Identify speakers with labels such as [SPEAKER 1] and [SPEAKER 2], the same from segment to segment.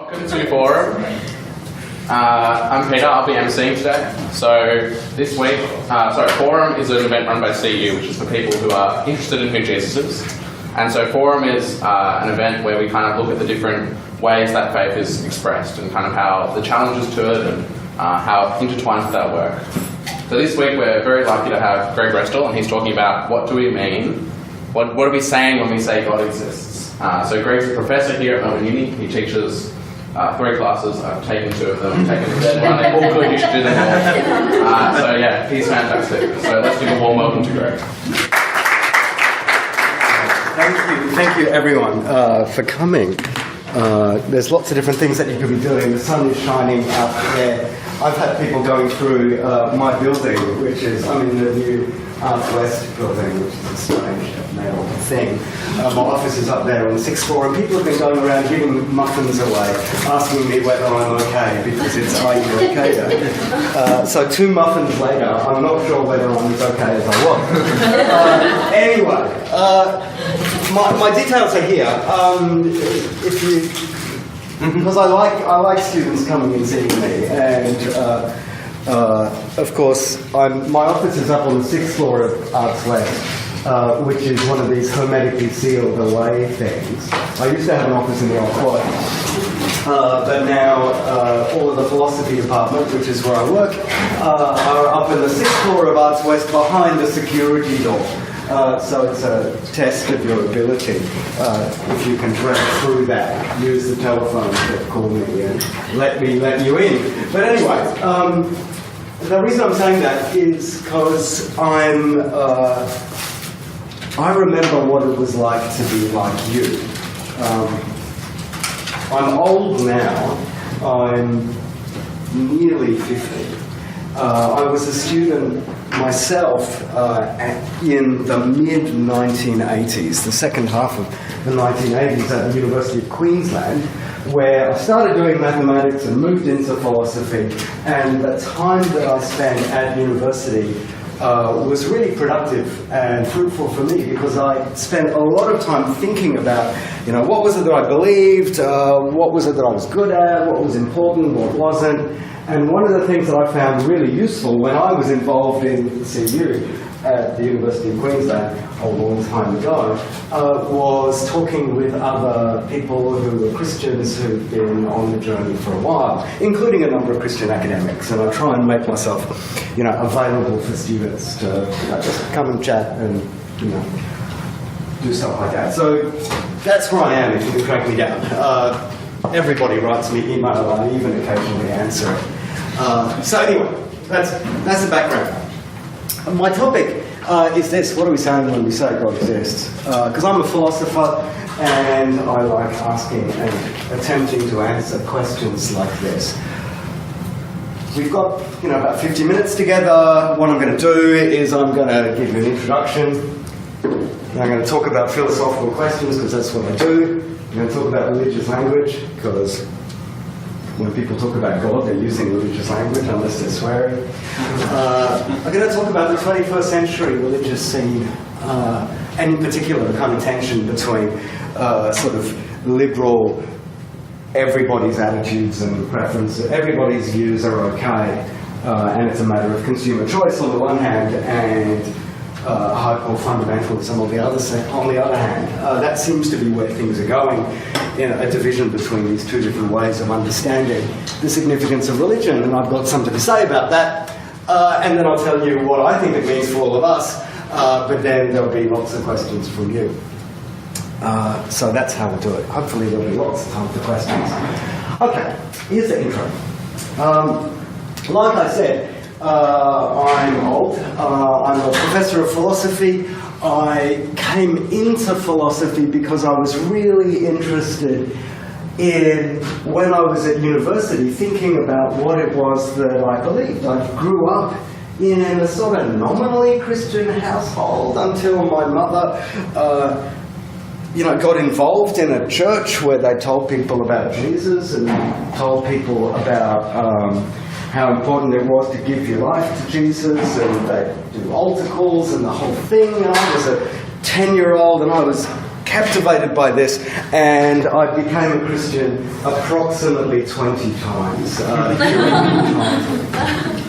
[SPEAKER 1] Welcome to Forum. I'm Peter, I'll be emceeing today. So this week, Forum is an event run by CU, which is for people who are interested in who Jesus is. And so Forum is an event where we kind of look at the different ways that faith is expressed and kind of how the challenges to it and how intertwined that work. So this week we're very lucky to have Greg Restall, and he's talking about what do we mean, what are we saying when we say God exists. So Greg's a professor here at Melbourne Uni. He teaches 3 classes. I've taken 2 of them. I've taken the third one. They're all good. You should do them all. So yeah, he's fantastic. So let's give a warm welcome to Greg.
[SPEAKER 2] Thank you everyone for coming. There's lots of different things that you could be doing. The sun is shining out there. I've had people going through my building, which is, I'm in the new Arts West building, which is a strange male thing. My office is up there on the 6th floor, and people have been going around giving muffins away, asking me whether I'm okay, because it's, are you okay though? So 2 muffins later, I'm not sure whether I'm as okay as I was. Anyway, my details are here. If you... Because I like students coming and seeing me, and of course my office is up on the 6th floor of Arts West, which is one of these hermetically sealed away things. I used to have an office in the old quad, but now all of the philosophy department, which is where I work, are up in the 6th floor of Arts West behind the security door. So it's a test of your ability. If you can break through that, use the telephone to call me and let me let you in. But anyway, the reason I'm saying that is because I remember what it was like to be like you. I'm old now. I'm nearly 50. I was a student myself in the mid-1980s, the second half of the 1980s at the University of Queensland, where I started doing mathematics and moved into philosophy, and the time that I spent at university was really productive and fruitful for me, because I spent a lot of time thinking about, what was it that I believed, what was it that I was good at, what was important, what wasn't. And one of the things that I found really useful when I was involved in CU at the University of Queensland a long time ago was talking with other people who were Christians who've been on the journey for a while, including a number of Christian academics. And I try and make myself, available for students to just come and chat and, do stuff like that. So that's where I am, if you can track me down. Everybody writes me email, I even occasionally answer it. So anyway, that's the background. My topic is this: what are we saying when we say God exists? Because I'm a philosopher, and I like asking and attempting to answer questions like this. We've got about 50 minutes together. What I'm going to do is I'm going to give you an introduction. And I'm going to talk about philosophical questions, because that's what I do. I'm going to talk about religious language, because when people talk about God, they're using religious language, unless they're swearing. I'm going to talk about the 21st century religious scene, and in particular the kind of tension between sort of liberal, everybody's attitudes and preferences, everybody's views are okay, and it's a matter of consumer choice on the one hand, and hardcore fundamentalism on the other hand. That seems to be where things are going, a division between these 2 different ways of understanding the significance of religion, and I've got something to say about that, and then I'll tell you what I think it means for all of us, but then there'll be lots of questions from you. So that's how we'll do it. Hopefully there'll be lots of time for questions. Okay, here's the intro. Like I said, I'm old. I'm a professor of philosophy. I came into philosophy because I was really interested in, when I was at university, thinking about what it was that I believed. I grew up in a sort of nominally Christian household until my mother got involved in a church where they told people about Jesus and told people about how important it was to give your life to Jesus, and they do altar calls and the whole thing. I was a 10-year-old and I was captivated by this, and I became a Christian approximately 20 times during my childhood.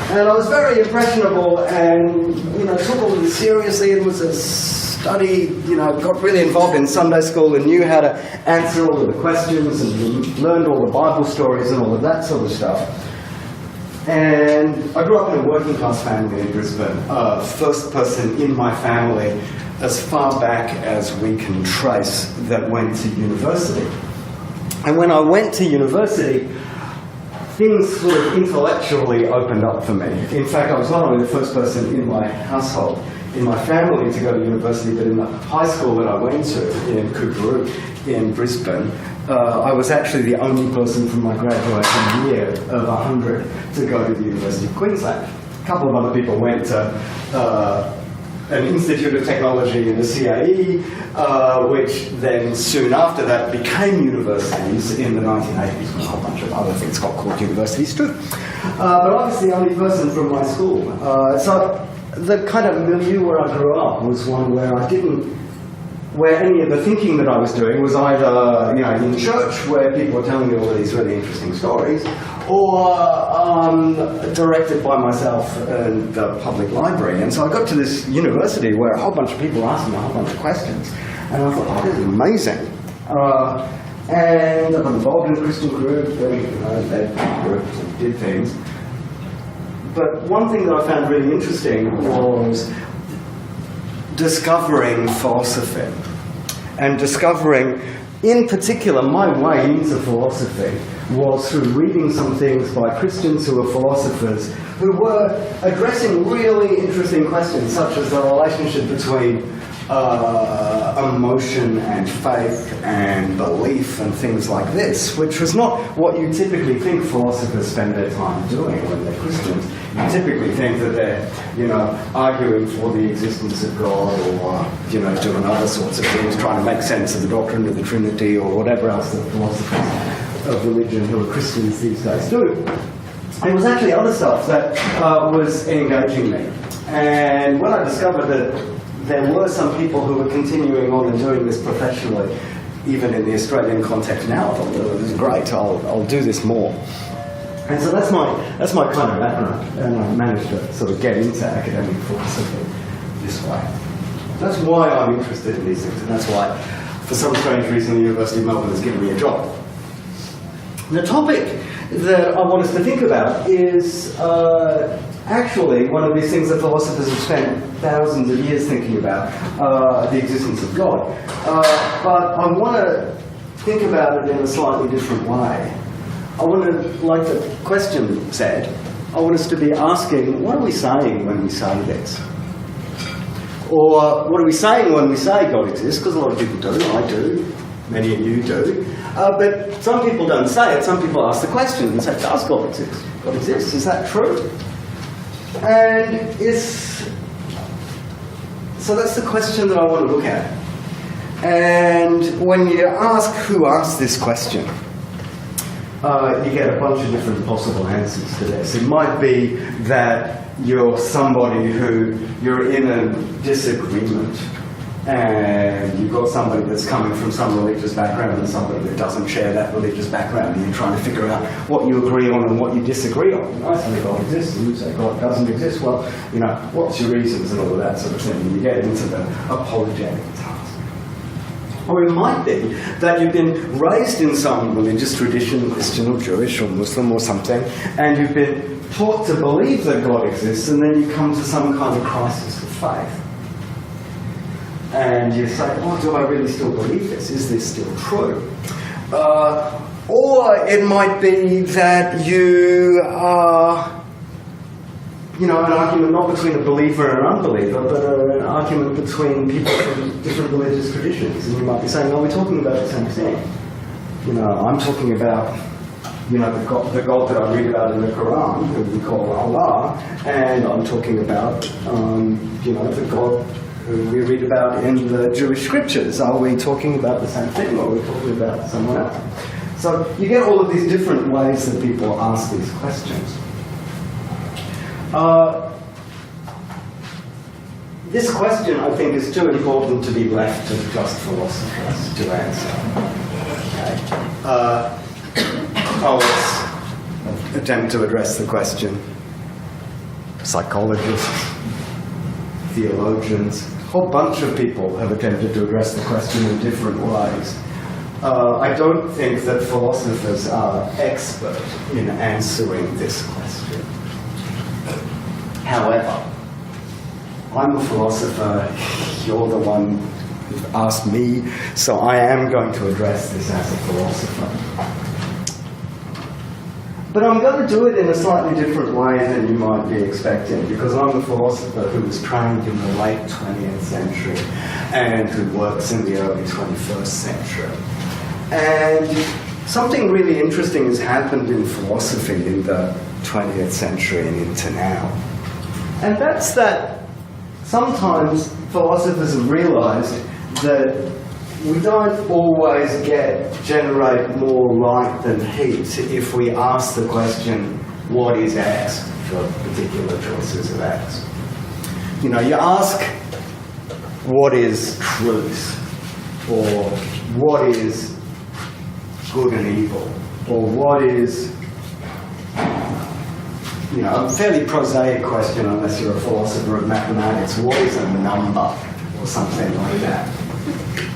[SPEAKER 2] And I was very impressionable and, took all of this seriously and was a study, got really involved in Sunday school and knew how to answer all of the questions and learned all the Bible stories and all of that sort of stuff. And I grew up in a working class family in Brisbane, first person in my family as far back as we can trace that went to university. And when I went to university, things sort of intellectually opened up for me. In fact, I was not only the first person in my household, in my family to go to university, but in the high school that I went to in Coorparoo in Brisbane, I was actually the only person from my graduation year of 100 to go to the University of Queensland. A couple of other people went to an Institute of Technology in the CAE, which then soon after that became universities in the 1980s, when a whole bunch of other things got called universities too. But I was the only person from my school. So the kind of milieu where I grew up was one where any of the thinking that I was doing was either, in church, where people were telling me all of these really interesting stories, or directed by myself in the public library. And so I got to this university where a whole bunch of people asked me a whole bunch of questions, and I thought, this is amazing. And I got involved in a Christian group, and led groups and did things. But one thing that I found really interesting was discovering philosophy, and discovering, in particular, my way into philosophy was through reading some things by Christians who were philosophers who were addressing really interesting questions, such as the relationship between emotion and faith and belief and things like this, which was not what you typically think philosophers spend their time doing when they're Christians. You typically think that they're, arguing for the existence of God, or, doing other sorts of things, trying to make sense of the doctrine of the Trinity, or whatever else the philosophers of religion who are Christians these days do. It was actually other stuff that was engaging me. And when I discovered that there were some people who were continuing on and doing this professionally, even in the Australian context now, I thought, this is great, I'll do this more. And so that's my kind of background, and I managed to sort of get into academic philosophy this way. That's why I'm interested in these things, and that's why, for some strange reason, the University of Melbourne has given me a job. The topic that I want us to think about is actually one of these things that philosophers have spent thousands of years thinking about, the existence of God. But I want to think about it in a slightly different way. I want to, like the question said, I want us to be asking, what are we saying when we say this? Or what are we saying when we say God exists? Because a lot of people do, I do, many of you do. But some people don't say it, some people ask the question and say, does God exist? God exists, is that true? And so that's the question that I want to look at. And when you ask who asked this question, you get a bunch of different possible answers to this. It might be that you're somebody who you're in a disagreement, and you've got somebody that's coming from some religious background and somebody that doesn't share that religious background, and you're trying to figure out what you agree on and what you disagree on. I say God exists, and you say God doesn't exist. Well, what's your reasons and all of that sort of thing, and you get into the apologetic task. Or it might be that you've been raised in some religious tradition, Christian or Jewish or Muslim or something, and you've been taught to believe that God exists, and then you come to some kind of crisis of faith. And you say, do I really still believe this? Is this still true? Or it might be that you are, an argument not between a believer and an unbeliever, but an argument between people from different religious traditions. And you might be saying, we're talking about the same thing. I'm talking about, the God that I read about in the Quran, who we call Allah, and I'm talking about, the God who we read about in the Jewish scriptures. Are we talking about the same thing, or are we talking about someone else? So you get all of these different ways that people ask these questions. this question, I think, is too important to be left to just philosophers to answer. Okay. Let's attempt to address the question. Psychologists, theologians, a whole bunch of people have attempted to address the question in different ways. I don't think that philosophers are expert in answering this question. However, I'm a philosopher, you're the one who asked me, so I am going to address this as a philosopher. But I'm going to do it in a slightly different way than you might be expecting, because I'm a philosopher who was trained in the late 20th century and who works in the early 21st century. And something really interesting has happened in philosophy in the 20th century and into now. And that's that sometimes philosophers have realized that we don't always generate more light than heat if we ask the question, what is X, for particular choices of X. You know, you ask, what is truth? Or what is good and evil? Or what is, you know, a fairly prosaic question unless you're a philosopher of mathematics. What is a number? Or something like that.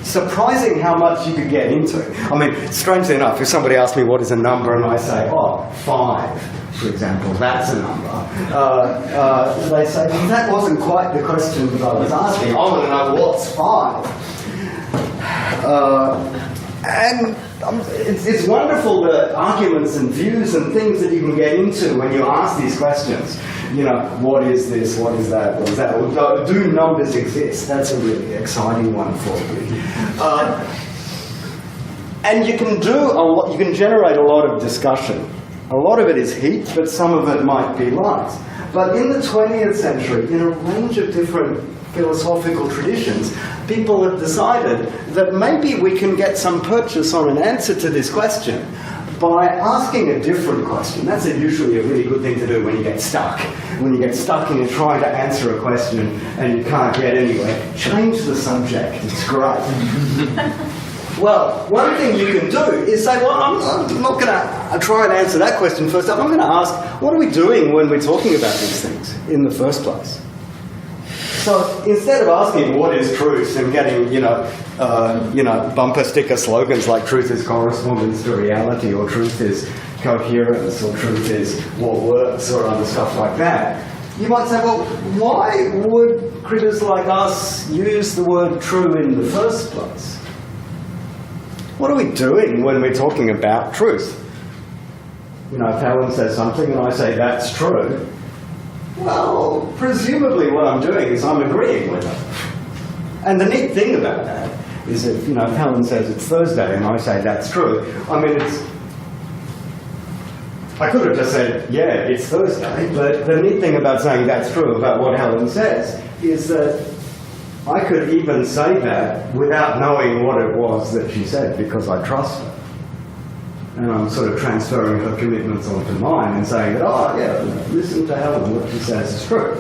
[SPEAKER 2] Surprising how much you could get into. I mean, strangely enough, if somebody asks me what is a number and I say, oh, 5, for example, that's a number, they say, well, that wasn't quite the question that I was asking. I want to know what's 5. And it's wonderful the arguments and views and things that you can get into when you ask these questions. You know, what is this, what is that, what is that? Or, do numbers exist? That's a really exciting one for you. And you can do a lot, you can generate a lot of discussion. A lot of it is heat, but some of it might be light. But in the 20th century, in a range of different philosophical traditions, people have decided that maybe we can get some purchase on an answer to this question by asking a different question. That's usually a really good thing to do when you get stuck. When you get stuck and you're trying to answer a question and you can't get anywhere, change the subject. It's great. Well, one thing you can do is say, well, I'm not going to try and answer that question first up. I'm going to ask, what are we doing when we're talking about these things in the first place? So instead of asking what is truth and getting, bumper sticker slogans like truth is correspondence to reality, or truth is coherence, or truth is what works, or other stuff like that, you might say, well, why would critters like us use the word true in the first place? What are we doing when we're talking about truth? You know, if Helen says something and I say that's true, well, presumably what I'm doing is I'm agreeing with her. And the neat thing about that is that, you know, if Helen says it's Thursday and I say that's true, I mean, I could have just said, yeah, it's Thursday, but the neat thing about saying that's true about what Helen says is that I could even say that without knowing what it was that she said, because I trust her. And I'm sort of transferring her commitments onto mine and saying that, oh, yeah, listen to Helen, what she says is true.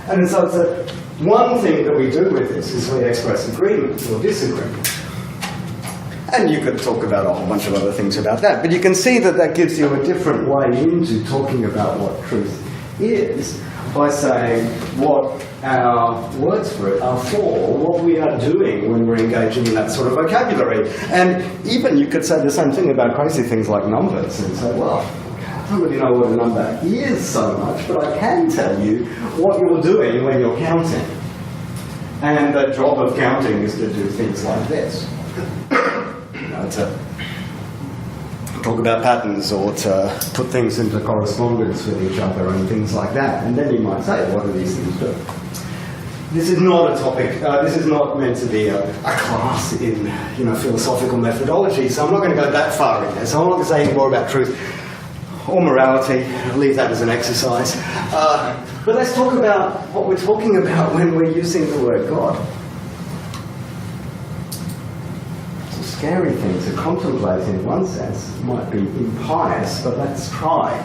[SPEAKER 2] And so it's one thing that we do with this is we express agreement or disagreement. And you could talk about a whole bunch of other things about that, but you can see that that gives you a different way into talking about what truth is by saying what our words for it are for, or what we are doing when we're engaging in that sort of vocabulary. And even you could say the same thing about crazy things like numbers and say, well, I don't really know what a number is so much, but I can tell you what you're doing when you're counting. And the job of counting is to do things like this. You know, to talk about patterns or to put things into correspondence with each other and things like that. And then you might say, what do these things do? This is not a topic, this is not meant to be a class in philosophical methodology, so I'm not going to go that far in there. So I'm not going to say any more about truth or morality. I'll leave that as an exercise. But let's talk about what we're talking about when we're using the word God. It's a scary thing to contemplate in one sense. It might be impious, but let's try.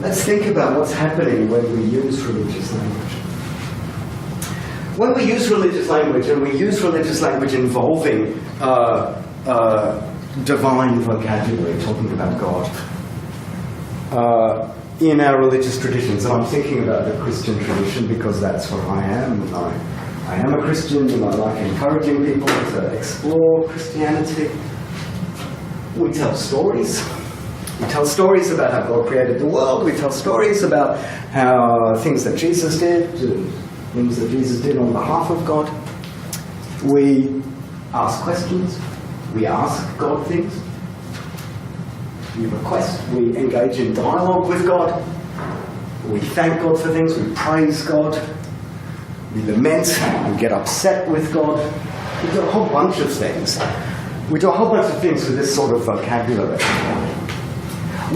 [SPEAKER 2] Let's think about what's happening when we use religious language. when we use religious language, and we use religious language involving divine vocabulary, talking about God, in our religious traditions, and I'm thinking about the Christian tradition because that's what I am. I am a Christian, and I like encouraging people to explore Christianity. We tell stories. We tell stories about how God created the world. We tell stories about how things that Jesus did, things that Jesus did on behalf of God. We ask questions. We ask God things. We request. We engage in dialogue with God. We thank God for things. We praise God. We lament. We get upset with God. We do a whole bunch of things. We do a whole bunch of things with this sort of vocabulary.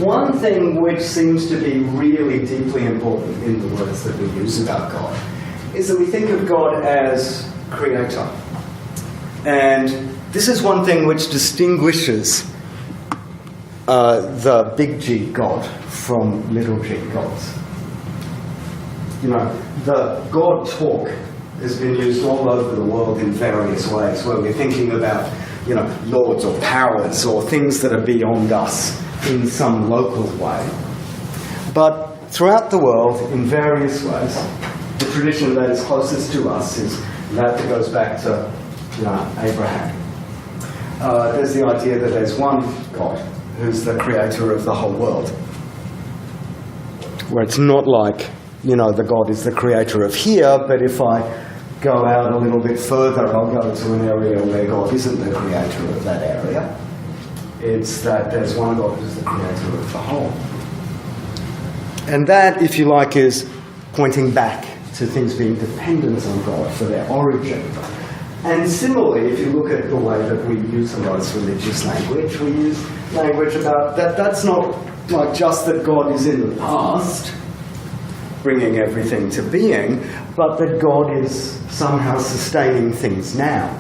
[SPEAKER 2] One thing which seems to be really deeply important in the words that we use about God is that we think of God as creator. And this is one thing which distinguishes the big G God from little g gods. You know, the God talk has been used all over the world in various ways, where we're thinking about, you know, lords or powers or things that are beyond us in some local way. But throughout the world, in various ways, the tradition that is closest to us is that goes back to, you know, Abraham. There's the idea that there's one God who's the creator of the whole world. Where it's not like, you know, the God is the creator of here, but if I go out a little bit further, I'll go to an area where God isn't the creator of that area. It's that there's one God who's the creator of the whole. And that, if you like, is pointing back to things being dependent on God for their origin. And similarly, if you look at the way that we utilize religious language, we use language about that. That's not like just that God is in the past, bringing everything to being, but that God is somehow sustaining things now.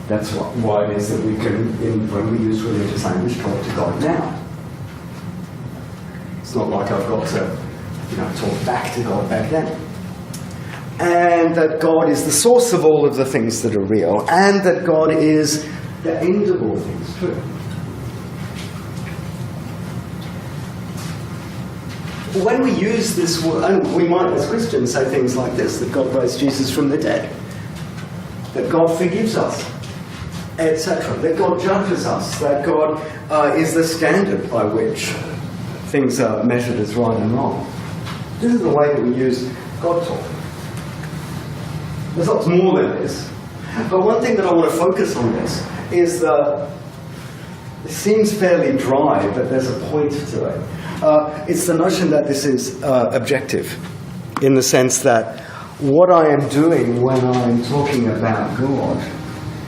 [SPEAKER 2] That's why it is that we can, when we use religious language, talk to God now. It's not like I've got to, you know, talk back to God back then. And that God is the source of all of the things that are real, and that God is the end of all things too. When we use this word, and we might as Christians say things like this, that God raised Jesus from the dead, that God forgives us, etc., that God judges us, that God is the standard by which things are measured as right and wrong. This is the way that we use God talk. There's lots more than this. But one thing that I want to focus on this is it seems fairly dry, but there's a point to it. It's the notion that this is objective, in the sense that what I am doing when I'm talking about God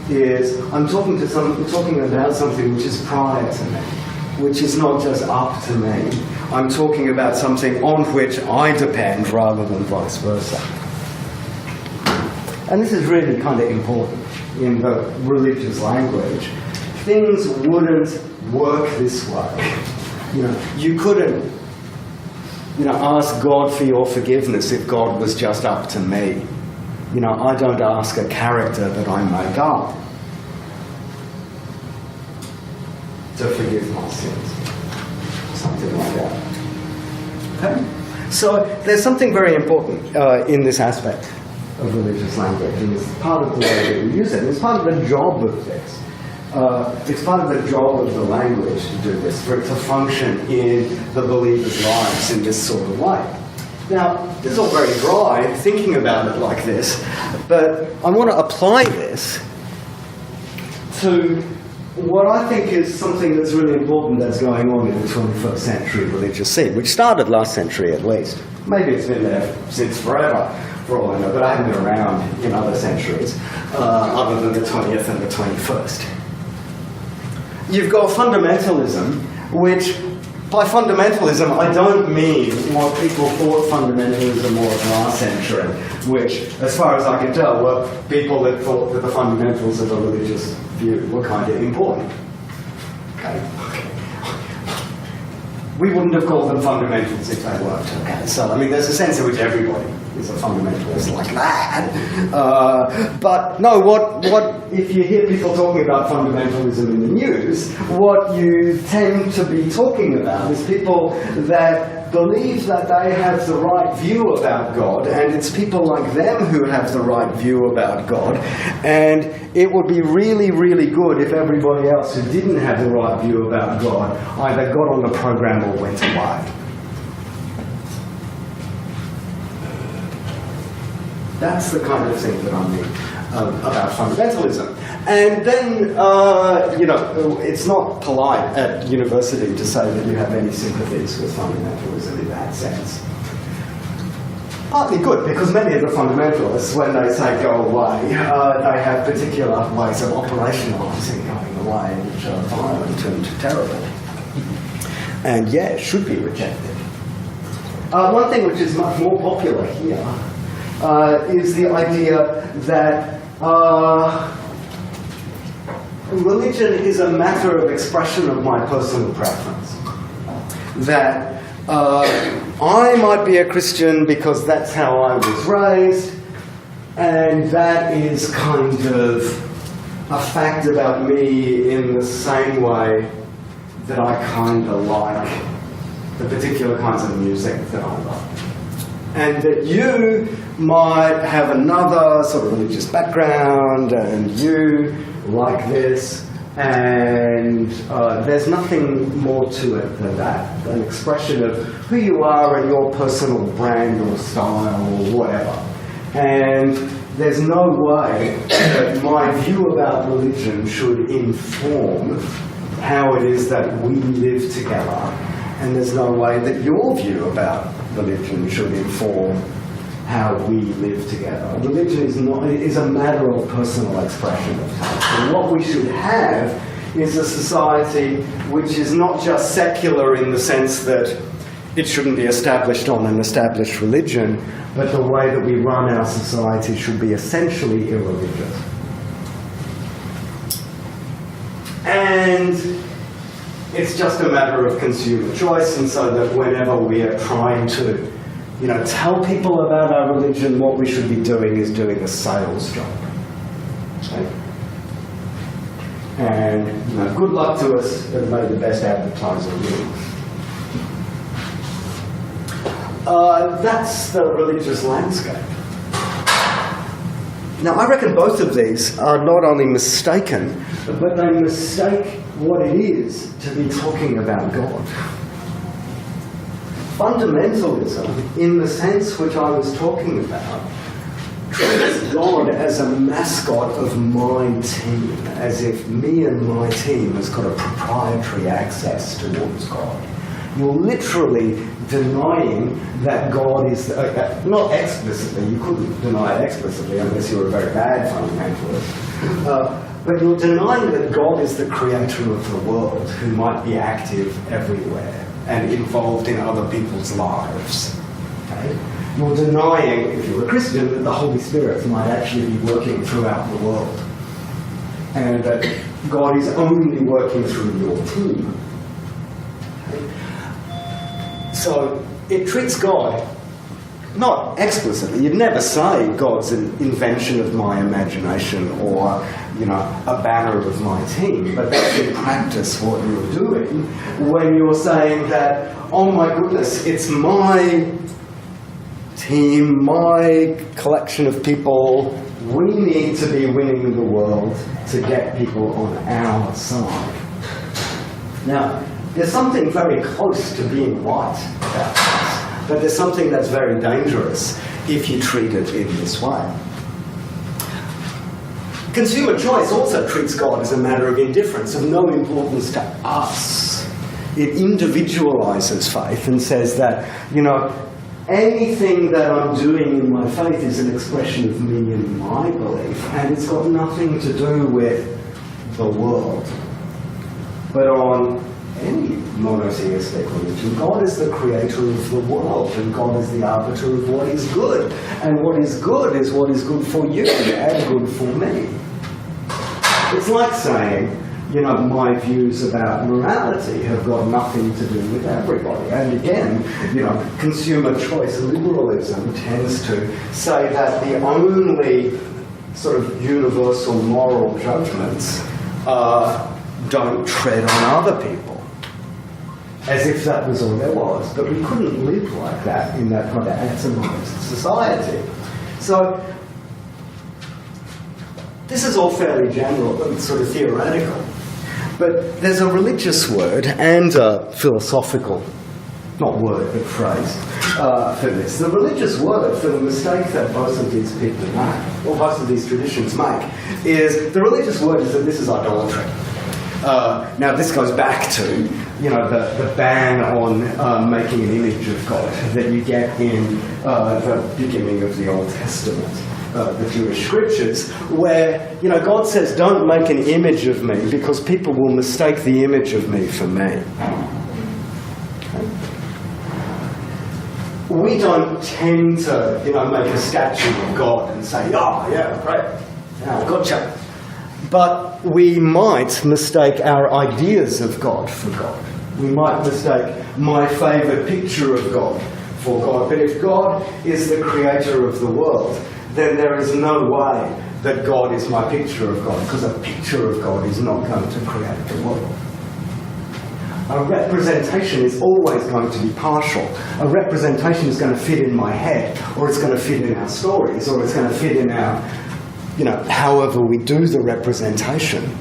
[SPEAKER 2] is I'm talking about something which is prior to me, which is not just up to me. I'm talking about something on which I depend rather than vice versa. And this is really kind of important in the religious language. Things wouldn't work this way. You know, you couldn't, you know, ask God for your forgiveness if God was just up to me. You know, I don't ask a character that I make up to forgive my sins. Something like that. Okay? So there's something very important in this aspect of religious language, and it's part of the way that we use it. It's part of the job of this. It's part of the job of the language to do this, for it to function in the believers' lives in this sort of way. Now, this is all very dry, thinking about it like this, but I want to apply this to what I think is something that's really important that's going on in the 21st century religious scene, which started last century at least. Maybe it's been there since forever, for all I know, but I haven't been around in other centuries, other than the 20th and the 21st. You've got fundamentalism, which, by fundamentalism, I don't mean what people thought fundamentalism was last century, which, as far as I can tell, were people that thought that the fundamentals of a religious view were kind of important. Okay. We wouldn't have called them fundamentals if they weren't. Okay. So, I mean, there's a sense in which everybody is a fundamentalist like that. But no, what if you hear people talking about fundamentalism in the news, what you tend to be talking about is people that believe that they have the right view about God, and it's people like them who have the right view about God, and it would be really, really good if everybody else who didn't have the right view about God either got on the program or went away. That's the kind of thing that I mean about fundamentalism. And then, it's not polite at university to say that you have any sympathies with fundamentalism in that sense. Partly good, because many of the fundamentalists, when they say go away, they have particular ways of operationalising going away, which are violent and terrible. And yeah, should be rejected. One thing which is much more popular here is the idea that religion is a matter of expression of my personal preference. That I might be a Christian because that's how I was raised, and that is kind of a fact about me in the same way that I kind of like the particular kinds of music that I like. And that you might have another sort of religious background, and you like this, and there's nothing more to it than that, an expression of who you are and your personal brand or style or whatever. And there's no way that my view about religion should inform how it is that we live together, and there's no way that your view about religion should inform how we live together. Religion is a matter of personal expression of faith. And what we should have is a society which is not just secular in the sense that it shouldn't be established on an established religion, but the way that we run our society should be essentially irreligious. And it's just a matter of consumer choice, and so that whenever we are trying to, tell people about our religion, what we should be doing is doing a sales job. Okay? And, good luck to us that made the best advertiser win. That's the religious landscape. Now, I reckon both of these are not only mistaken, but they mistake what it is to be talking about God. Fundamentalism, in the sense which I was talking about, treats God as a mascot of my team, as if me and my team has got a proprietary access towards God. You're literally denying that God is, not explicitly, you couldn't deny it explicitly unless you were a very bad fundamentalist, but you're denying that God is the creator of the world, who might be active everywhere and involved in other people's lives. Okay? You're denying, if you're a Christian, that the Holy Spirit might actually be working throughout the world, and that God is only working through your team. So it treats God, not explicitly, you'd never say God's an invention of my imagination or, a banner of my team, but that's in practice what you're doing when you're saying that, oh my goodness, it's my team, my collection of people, we need to be winning the world to get people on our side. Now, there's something very close to being right about this, but there's something that's very dangerous if you treat it in this way. Consumer choice also treats God as a matter of indifference, of no importance to us. It individualizes faith and says that, anything that I'm doing in my faith is an expression of me and my belief, and it's got nothing to do with the world. But on any monotheistic religion, God is the creator of the world, and God is the arbiter of what is good. And what is good is what is good for you and good for me. It's like saying my views about morality have got nothing to do with everybody. And again, consumer choice liberalism tends to say that the only sort of universal moral judgments don't tread on other people, as if that was all there was. But we couldn't live like that in that kind of atomized society. So this is all fairly general and sort of theoretical. But there's a religious word and a philosophical, not word, but phrase, for this. The religious word for the mistake that both of these people make, or both of these traditions make, is, the religious word is that this is idolatry. Now this goes back to, the ban on making an image of God that you get in the beginning of the Old Testament. The Jewish scriptures, where God says, don't make an image of me because people will mistake the image of me for me. Okay. We don't tend to make a statue of God and say, oh yeah, great, yeah, gotcha. But we might mistake our ideas of God for God. We might mistake my favourite picture of God for God. But if God is the creator of the world, then there is no way that God is my picture of God, because a picture of God is not going to create the world. A representation is always going to be partial. A representation is going to fit in my head, or it's going to fit in our stories, or it's going to fit in our, however we do the representation.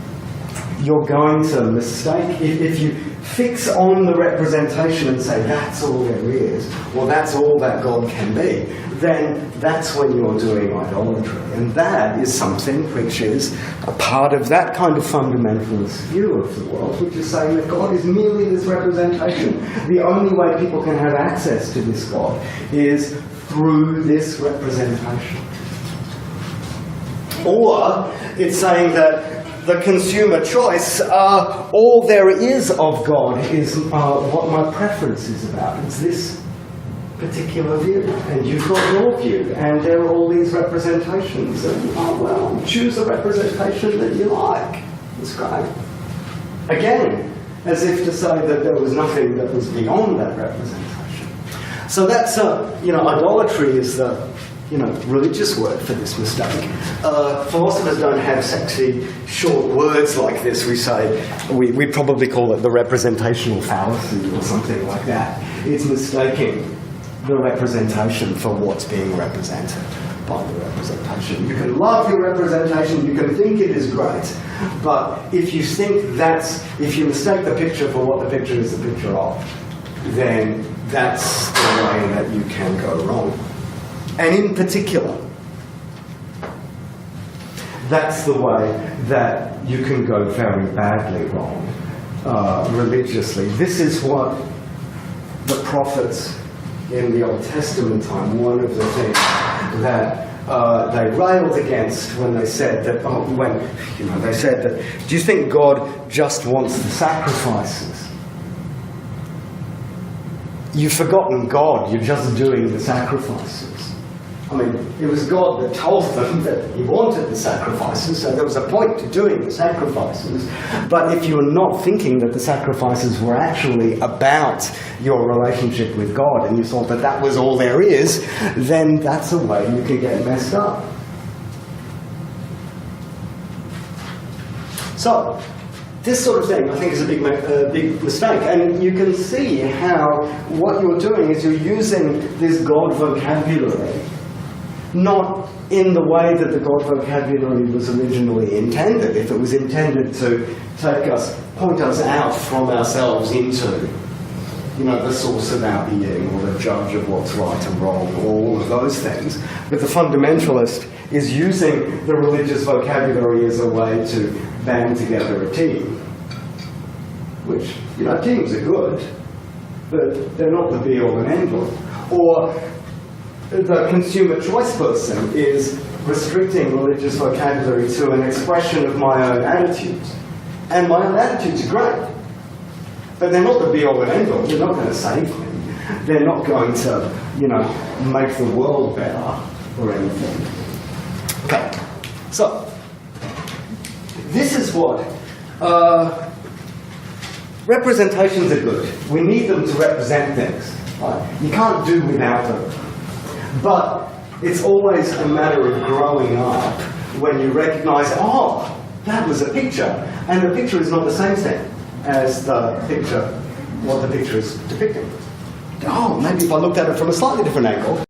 [SPEAKER 2] You're going to mistake, if you fix on the representation and say that's all there is, or that's all that God can be, then that's when you're doing idolatry. And that is something which is a part of that kind of fundamentalist view of the world, which is saying that God is merely this representation. The only way people can have access to this God is through this representation. Or it's saying that the consumer choice, all there is of God is what my preference is about. It's this particular view, and you've got your view, and there are all these representations, and choose a representation that you like. It's great. Again, as if to say that there was nothing that was beyond that representation. So that's, idolatry is the religious word for this mistake. Philosophers don't have sexy, short words like this. We say, we probably call it the representational fallacy or something like that. It's mistaking the representation for what's being represented by the representation. You can love your representation, you can think it is great, but if you mistake the picture for what the picture is the picture of, then that's the way that you can go wrong. And in particular, that's the way that you can go very badly wrong religiously. This is what the prophets in the Old Testament time, one of the things that they railed against when they said that, they said that, do you think God just wants the sacrifices? You've forgotten God, you're just doing the sacrifices. I mean, it was God that told them that he wanted the sacrifices, so there was a point to doing the sacrifices. But if you're not thinking that the sacrifices were actually about your relationship with God, and you thought that that was all there is, then that's a way you can get messed up. So, this sort of thing, I think, is a big mistake. And you can see how what you're doing is you're using this God vocabulary not in the way that the God vocabulary was originally intended. If it was intended to point us out from ourselves into, the source of our being, or the judge of what's right and wrong, or all of those things. But the fundamentalist is using the religious vocabulary as a way to band together a team. Which, teams are good, but they're not the be-all and end-all. Or the consumer choice person is restricting religious vocabulary to an expression of my own attitudes. And my own attitudes are great, but they're not the be-all and end-all. They're not going to save me. They're not going to, make the world better or anything. Okay, so this is what Representations are good. We need them to represent things. Right? You can't do without them. But it's always a matter of growing up when you recognize, oh, that was a picture. And the picture is not the same thing as the picture, what the picture is depicting. Oh, maybe if I looked at it from a slightly different angle,